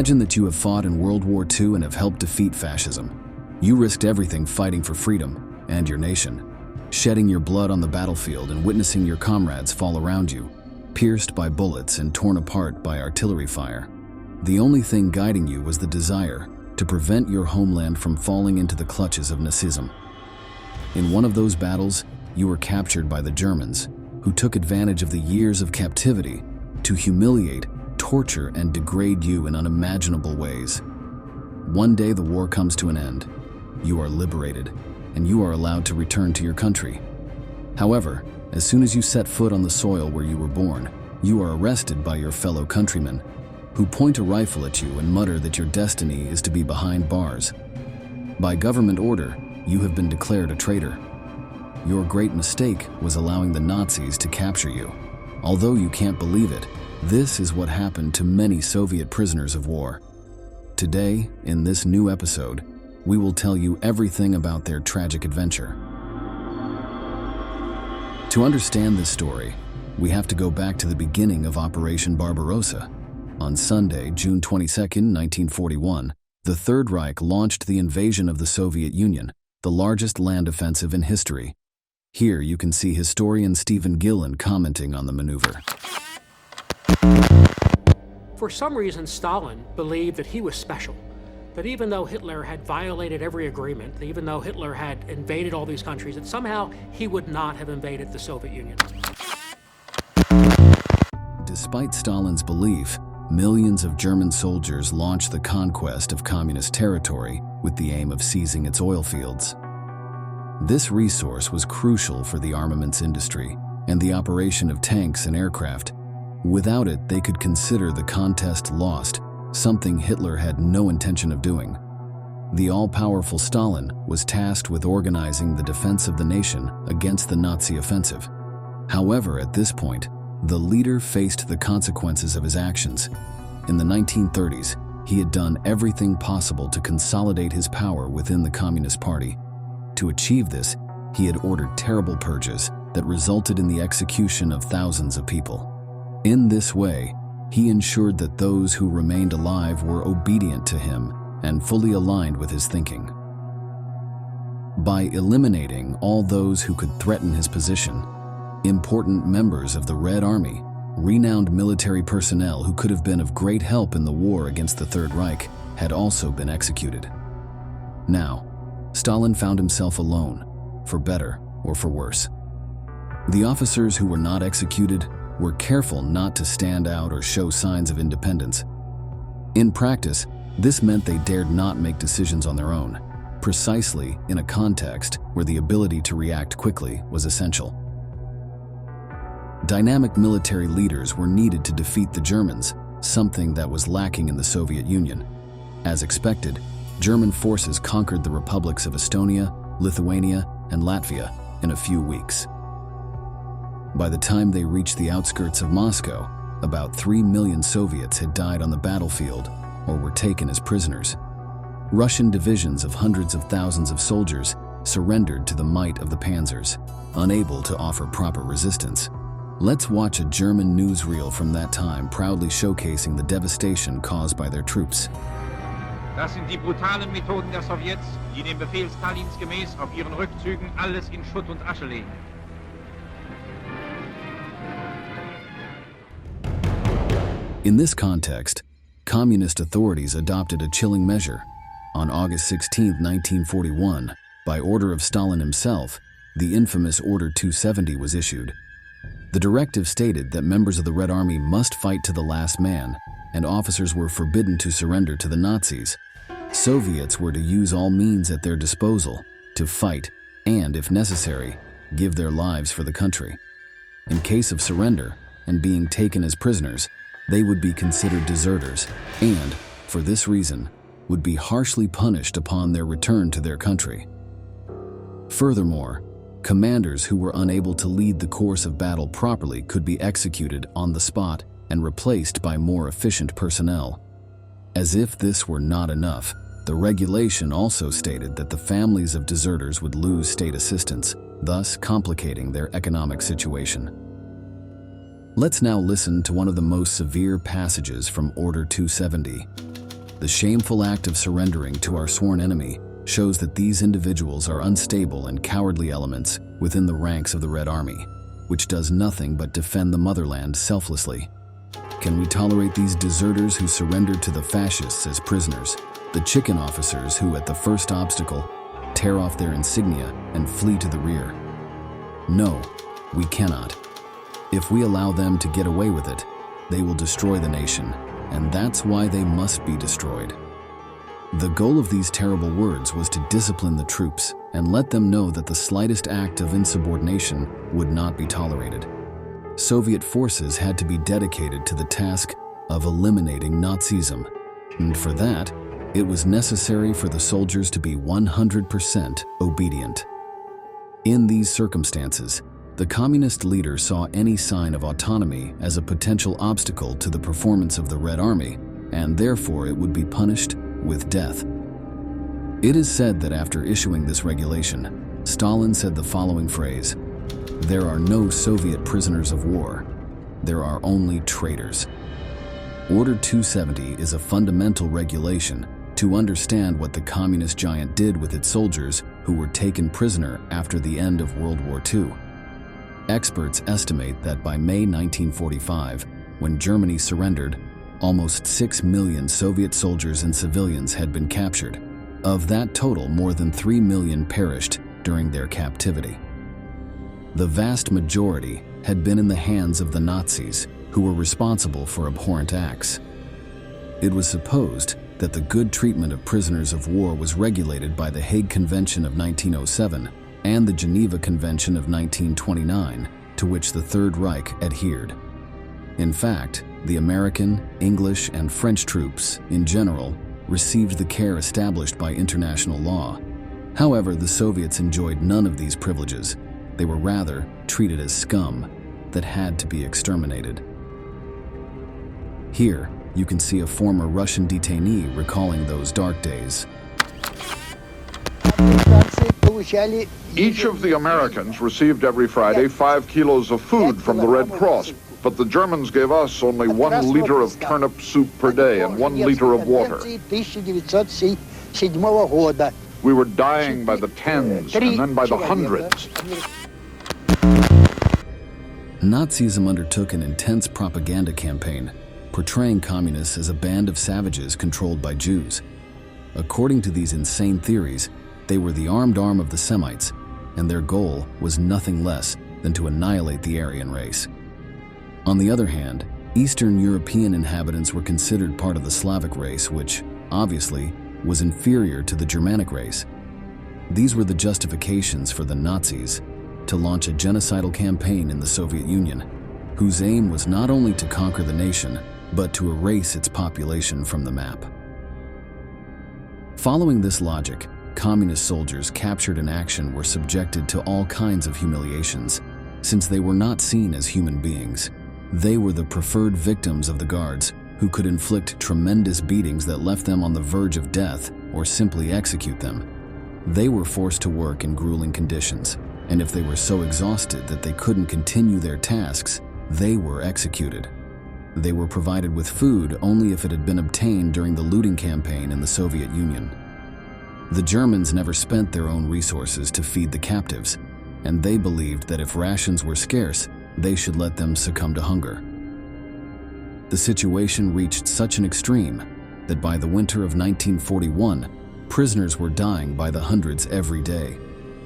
Imagine that you have fought in World War II and have helped defeat fascism. You risked everything fighting for freedom and your nation, shedding your blood on the battlefield and witnessing your comrades fall around you, pierced by bullets and torn apart by artillery fire. The only thing guiding you was the desire to prevent your homeland from falling into the clutches of Nazism. In one of those battles, you were captured by the Germans, who took advantage of the years of captivity to humiliate, torture, and degrade you in unimaginable ways. One day the war comes to an end. You are liberated, and you are allowed to return to your country. However, as soon as you set foot on the soil where you were born, you are arrested by your fellow countrymen, who point a rifle at you and mutter that your destiny is to be behind bars. By government order, you have been declared a traitor. Your great mistake was allowing the Nazis to capture you. Although you can't believe it, this is what happened to many Soviet prisoners of war. Today, in this new episode, we will tell you everything about their tragic adventure. To understand this story, we have to go back to the beginning of Operation Barbarossa. On Sunday, June 22, 1941, the Third Reich launched the invasion of the Soviet Union, the largest land offensive in history. Here you can see historian Stephen Gillen commenting on the maneuver. For some reason, Stalin believed that he was special, that even though Hitler had violated every agreement, that even though Hitler had invaded all these countries, that somehow he would not have invaded the Soviet Union. Despite Stalin's belief, millions of German soldiers launched the conquest of communist territory with the aim of seizing its oil fields. This resource was crucial for the armaments industry and the operation of tanks and aircraft. Without it, they could consider the contest lost, something Hitler had no intention of doing. The all-powerful Stalin was tasked with organizing the defense of the nation against the Nazi offensive. However, at this point, the leader faced the consequences of his actions. In the 1930s, he had done everything possible to consolidate his power within the Communist Party. To achieve this, he had ordered terrible purges that resulted in the execution of thousands of people. In this way, he ensured that those who remained alive were obedient to him and fully aligned with his thinking. By eliminating all those who could threaten his position, important members of the Red Army, renowned military personnel who could have been of great help in the war against the Third Reich, had also been executed. Now, Stalin found himself alone, for better or for worse. The officers who were not executed were careful not to stand out or show signs of independence. In practice, this meant they dared not make decisions on their own, precisely in a context where the ability to react quickly was essential. Dynamic military leaders were needed to defeat the Germans, something that was lacking in the Soviet Union. As expected, German forces conquered the republics of Estonia, Lithuania, and Latvia in a few weeks. By the time they reached the outskirts of Moscow, about 3 million Soviets had died on the battlefield or were taken as prisoners. Russian divisions of hundreds of thousands of soldiers surrendered to the might of the panzers, unable to offer proper resistance. Let's watch a German newsreel from that time proudly showcasing the devastation caused by their troops. Das sind die brutalen Methoden der Sowjets, die dem Befehl Stalins gemäß auf ihren Rückzügen alles in Schutt und Asche legen. In this context, communist authorities adopted a chilling measure. On August 16, 1941, by order of Stalin himself, the infamous Order 270 was issued. The directive stated that members of the Red Army must fight to the last man, and officers were forbidden to surrender to the Nazis. Soviets were to use all means at their disposal to fight and, if necessary, give their lives for the country. In case of surrender and being taken as prisoners, they would be considered deserters and, for this reason, would be harshly punished upon their return to their country. Furthermore, commanders who were unable to lead the course of battle properly could be executed on the spot and replaced by more efficient personnel. As if this were not enough, the regulation also stated that the families of deserters would lose state assistance, thus complicating their economic situation. Let's now listen to one of the most severe passages from Order 270. The shameful act of surrendering to our sworn enemy shows that these individuals are unstable and cowardly elements within the ranks of the Red Army, which does nothing but defend the motherland selflessly. Can we tolerate these deserters who surrendered to the fascists as prisoners, the chicken officers who, at the first obstacle, tear off their insignia and flee to the rear? No, we cannot. If we allow them to get away with it, they will destroy the nation, and that's why they must be destroyed. The goal of these terrible words was to discipline the troops and let them know that the slightest act of insubordination would not be tolerated. Soviet forces had to be dedicated to the task of eliminating Nazism, and for that, it was necessary for the soldiers to be 100% obedient. In these circumstances, the communist leader saw any sign of autonomy as a potential obstacle to the performance of the Red Army, and therefore it would be punished with death. It is said that after issuing this regulation, Stalin said the following phrase: "There are no Soviet prisoners of war. There are only traitors." Order 270 is a fundamental regulation to understand what the communist giant did with its soldiers who were taken prisoner after the end of World War II. Experts estimate that by May 1945, when Germany surrendered, almost 6 million Soviet soldiers and civilians had been captured. Of that total, more than 3 million perished during their captivity. The vast majority had been in the hands of the Nazis, who were responsible for abhorrent acts. It was supposed that the good treatment of prisoners of war was regulated by the Hague Convention of 1907 and the Geneva Convention of 1929, to which the Third Reich adhered. In fact, the American, English, and French troops, in general, received the care established by international law. However, the Soviets enjoyed none of these privileges. They were rather treated as scum that had to be exterminated. Here, you can see a former Russian detainee recalling those dark days. Each of the Americans received every Friday 5 kilos of food from the Red Cross, but the Germans gave us only 1 liter of turnip soup per day and 1 liter of water. We were dying by the tens and then by the hundreds. Nazism undertook an intense propaganda campaign, portraying communists as a band of savages controlled by Jews. According to these insane theories, they were the armed arm of the Semites, and their goal was nothing less than to annihilate the Aryan race. On the other hand, Eastern European inhabitants were considered part of the Slavic race, which, obviously, was inferior to the Germanic race. These were the justifications for the Nazis to launch a genocidal campaign in the Soviet Union, whose aim was not only to conquer the nation, but to erase its population from the map. Following this logic, communist soldiers captured in action were subjected to all kinds of humiliations, since they were not seen as human beings. They were the preferred victims of the guards, who could inflict tremendous beatings that left them on the verge of death or simply execute them. They were forced to work in grueling conditions, and if they were so exhausted that they couldn't continue their tasks, they were executed. They were provided with food only if it had been obtained during the looting campaign in the Soviet Union. The Germans never spent their own resources to feed the captives, and they believed that if rations were scarce, they should let them succumb to hunger. The situation reached such an extreme that by the winter of 1941, prisoners were dying by the hundreds every day.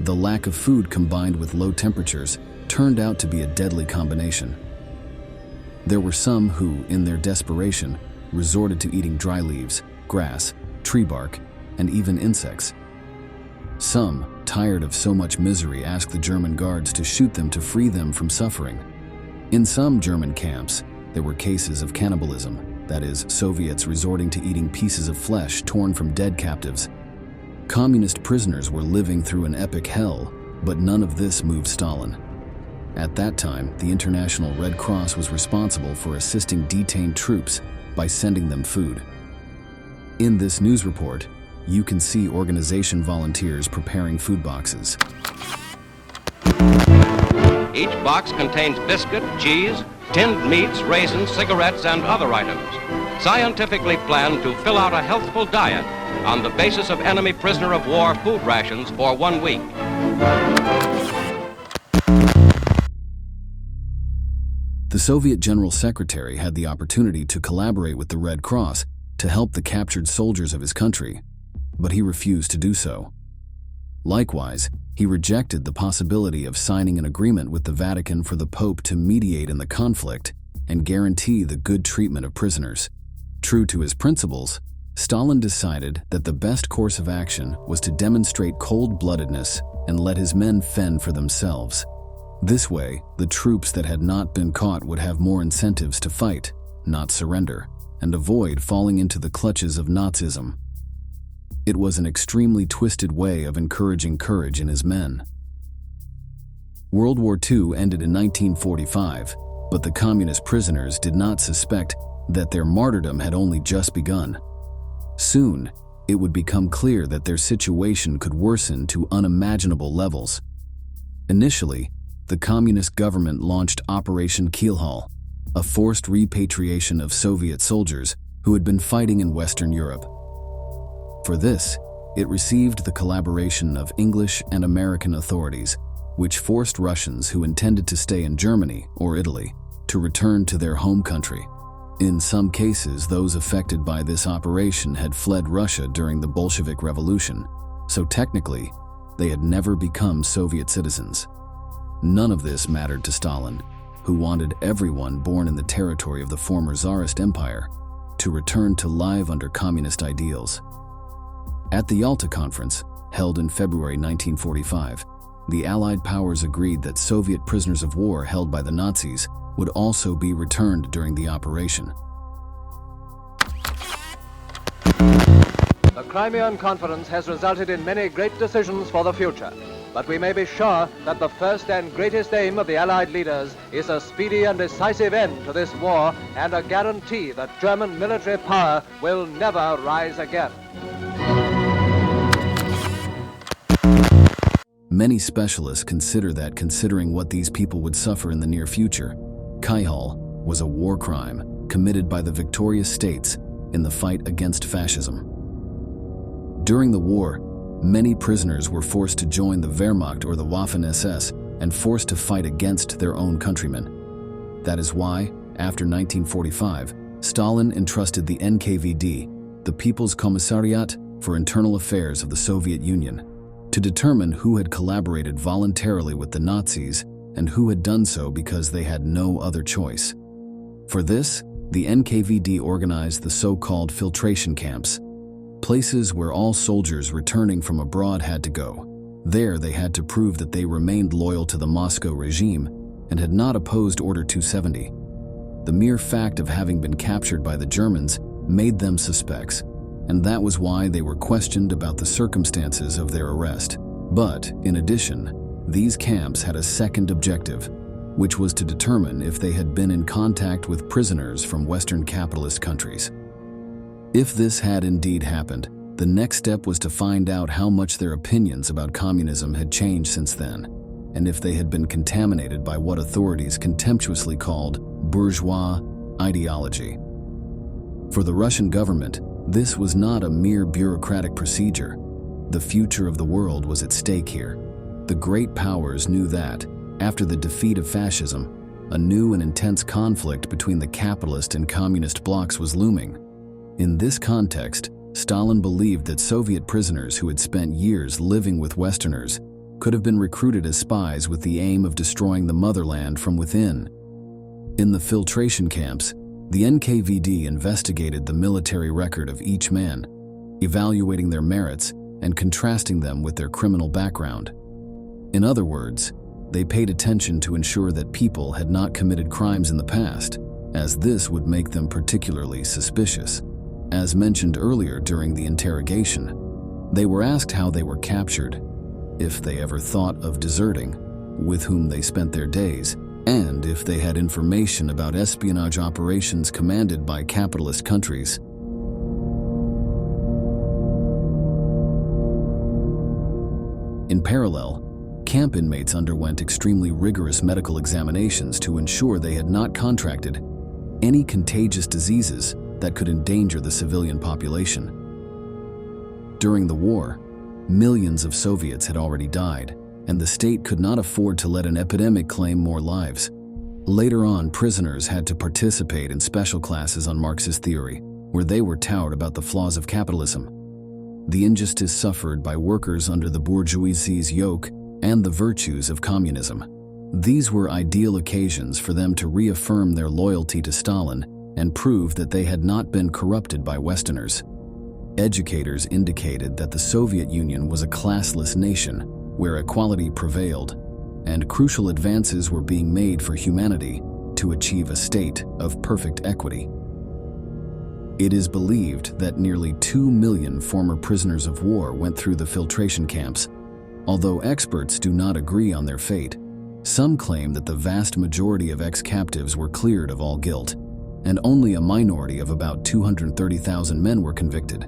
The lack of food combined with low temperatures turned out to be a deadly combination. There were some who, in their desperation, resorted to eating dry leaves, grass, tree bark, and even insects. Some, tired of so much misery, asked the German guards to shoot them to free them from suffering. In some German camps, there were cases of cannibalism, that is, Soviets resorting to eating pieces of flesh torn from dead captives. Communist prisoners were living through an epic hell, but none of this moved Stalin. At that time, the International Red Cross was responsible for assisting detained troops by sending them food. In this news report, you can see organization volunteers preparing food boxes. Each box contains biscuit, cheese, tinned meats, raisins, cigarettes, and other items. scientifically planned to fill out a healthful diet on the basis of enemy prisoner of war food rations for 1 week. The Soviet General Secretary had the opportunity to collaborate with the Red Cross to help the captured soldiers of his country, but he refused to do so. Likewise, he rejected the possibility of signing an agreement with the Vatican for the Pope to mediate in the conflict and guarantee the good treatment of prisoners. True to his principles, Stalin decided that the best course of action was to demonstrate cold-bloodedness and let his men fend for themselves. This way, the troops that had not been caught would have more incentives to fight, not surrender, and avoid falling into the clutches of Nazism. It was an extremely twisted way of encouraging courage in his men. World War II ended in 1945, but the communist prisoners did not suspect that their martyrdom had only just begun. Soon, it would become clear that their situation could worsen to unimaginable levels. Initially, the communist government launched Operation Keelhaul, a forced repatriation of Soviet soldiers who had been fighting in Western Europe. For this, it received the collaboration of English and American authorities, which forced Russians who intended to stay in Germany or Italy to return to their home country. In some cases, those affected by this operation had fled Russia during the Bolshevik Revolution, so technically, they had never become Soviet citizens. None of this mattered to Stalin, who wanted everyone born in the territory of the former Tsarist Empire to return to live under communist ideals. At the Yalta Conference, held in February 1945, the Allied powers agreed that Soviet prisoners of war held by the Nazis would also be returned during the operation. The Crimean Conference has resulted in many great decisions for the future, but we may be sure that the first and greatest aim of the Allied leaders is a speedy and decisive end to this war and a guarantee that German military power will never rise again. Many specialists consider that, considering what these people would suffer in the near future, Keelhaul was a war crime committed by the victorious states in the fight against fascism. During the war, many prisoners were forced to join the Wehrmacht or the Waffen-SS and forced to fight against their own countrymen. That is why, after 1945, Stalin entrusted the NKVD, the People's Commissariat for Internal Affairs of the Soviet Union, to determine who had collaborated voluntarily with the Nazis and who had done so because they had no other choice. For this, the NKVD organized the so-called filtration camps, places where all soldiers returning from abroad had to go. There they had to prove that they remained loyal to the Moscow regime and had not opposed Order 270. The mere fact of having been captured by the Germans made them suspects, and that was why they were questioned about the circumstances of their arrest. But, in addition, these camps had a second objective, which was to determine if they had been in contact with prisoners from Western capitalist countries. If this had indeed happened, the next step was to find out how much their opinions about communism had changed since then, and if they had been contaminated by what authorities contemptuously called bourgeois ideology. For the Russian government, this was not a mere bureaucratic procedure. The future of the world was at stake here. The great powers knew that, after the defeat of fascism, a new and intense conflict between the capitalist and communist blocs was looming. In this context, Stalin believed that Soviet prisoners who had spent years living with Westerners could have been recruited as spies with the aim of destroying the motherland from within. In the filtration camps, the NKVD investigated the military record of each man, evaluating their merits and contrasting them with their criminal background. In other words, they paid attention to ensure that people had not committed crimes in the past, as this would make them particularly suspicious. As mentioned earlier during the interrogation, they were asked how they were captured, if they ever thought of deserting, with whom they spent their days, and if they had information about espionage operations commanded by capitalist countries. In parallel, camp inmates underwent extremely rigorous medical examinations to ensure they had not contracted any contagious diseases that could endanger the civilian population. During the war, millions of Soviets had already died, and the state could not afford to let an epidemic claim more lives. Later on, prisoners had to participate in special classes on Marxist theory, where they were taught about the flaws of capitalism, the injustice suffered by workers under the bourgeoisie's yoke, and the virtues of communism. These were ideal occasions for them to reaffirm their loyalty to Stalin and prove that they had not been corrupted by Westerners. Educators indicated that the Soviet Union was a classless nation where equality prevailed, and crucial advances were being made for humanity to achieve a state of perfect equity. It is believed that nearly 2 million former prisoners of war went through the filtration camps. Although experts do not agree on their fate, some claim that the vast majority of ex-captives were cleared of all guilt, and only a minority of about 230,000 men were convicted.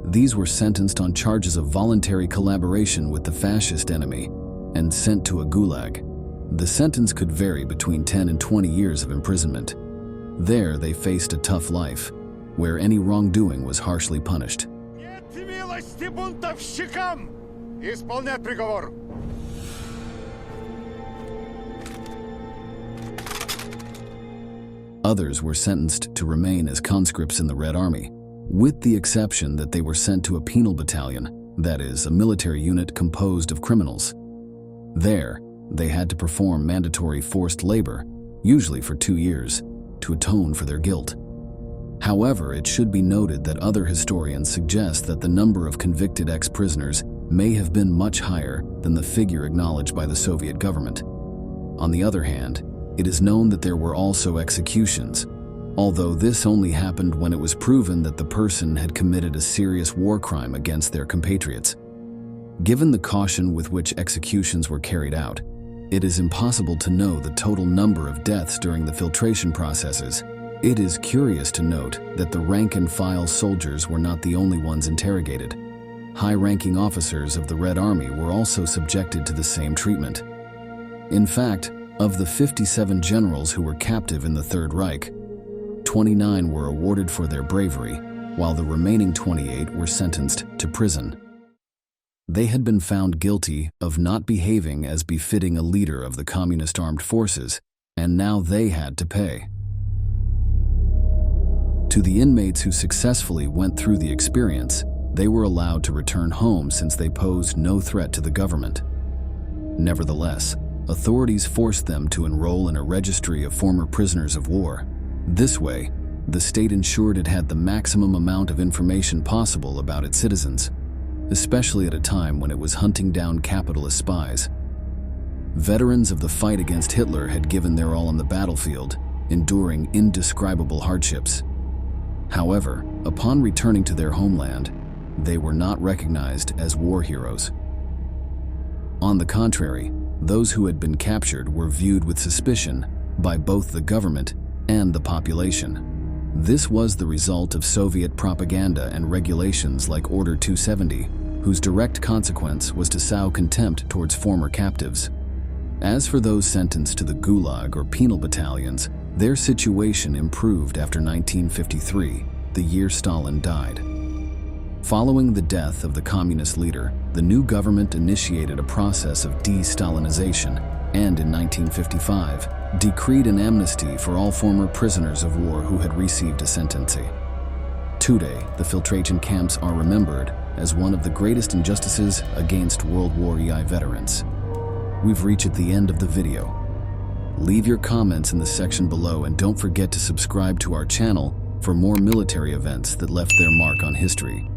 These were sentenced on charges of voluntary collaboration with the fascist enemy and sent to a gulag. The sentence could vary between 10 and 20 years of imprisonment. There they faced a tough life, where any wrongdoing was harshly punished. Others were sentenced to remain as conscripts in the Red Army, with the exception that they were sent to a penal battalion, that is, a military unit composed of criminals. There, they had to perform mandatory forced labor, usually for 2 years, to atone for their guilt. However, it should be noted that other historians suggest that the number of convicted ex-prisoners may have been much higher than the figure acknowledged by the Soviet government. On the other hand, it is known that there were also executions, although this only happened when it was proven that the person had committed a serious war crime against their compatriots. Given the caution with which executions were carried out, it is impossible to know the total number of deaths during the filtration processes. It is curious to note that the rank-and-file soldiers were not the only ones interrogated. High-ranking officers of the Red Army were also subjected to the same treatment. In fact, of the 57 generals who were captive in the Third Reich, 29 were awarded for their bravery, while the remaining 28 were sentenced to prison. They had been found guilty of not behaving as befitting a leader of the communist armed forces, and now they had to pay. To the inmates who successfully went through the experience, they were allowed to return home since they posed no threat to the government. Nevertheless, authorities forced them to enroll in a registry of former prisoners of war. This way, the state ensured it had the maximum amount of information possible about its citizens, especially at a time when it was hunting down capitalist spies. Veterans of the fight against Hitler had given their all on the battlefield, enduring indescribable hardships. However, upon returning to their homeland, they were not recognized as war heroes. On the contrary, those who had been captured were viewed with suspicion by both the government and the population. This was the result of Soviet propaganda and regulations like Order 270, whose direct consequence was to sow contempt towards former captives. As for those sentenced to the Gulag or penal battalions, their situation improved after 1953, the year Stalin died. Following the death of the communist leader, the new government initiated a process of de-Stalinization and, in 1955, decreed an amnesty for all former prisoners of war who had received a sentencing. Today, the filtration camps are remembered as one of the greatest injustices against WWII veterans. We've reached the end of the video. Leave your comments in the section below and don't forget to subscribe to our channel for more military events that left their mark on history.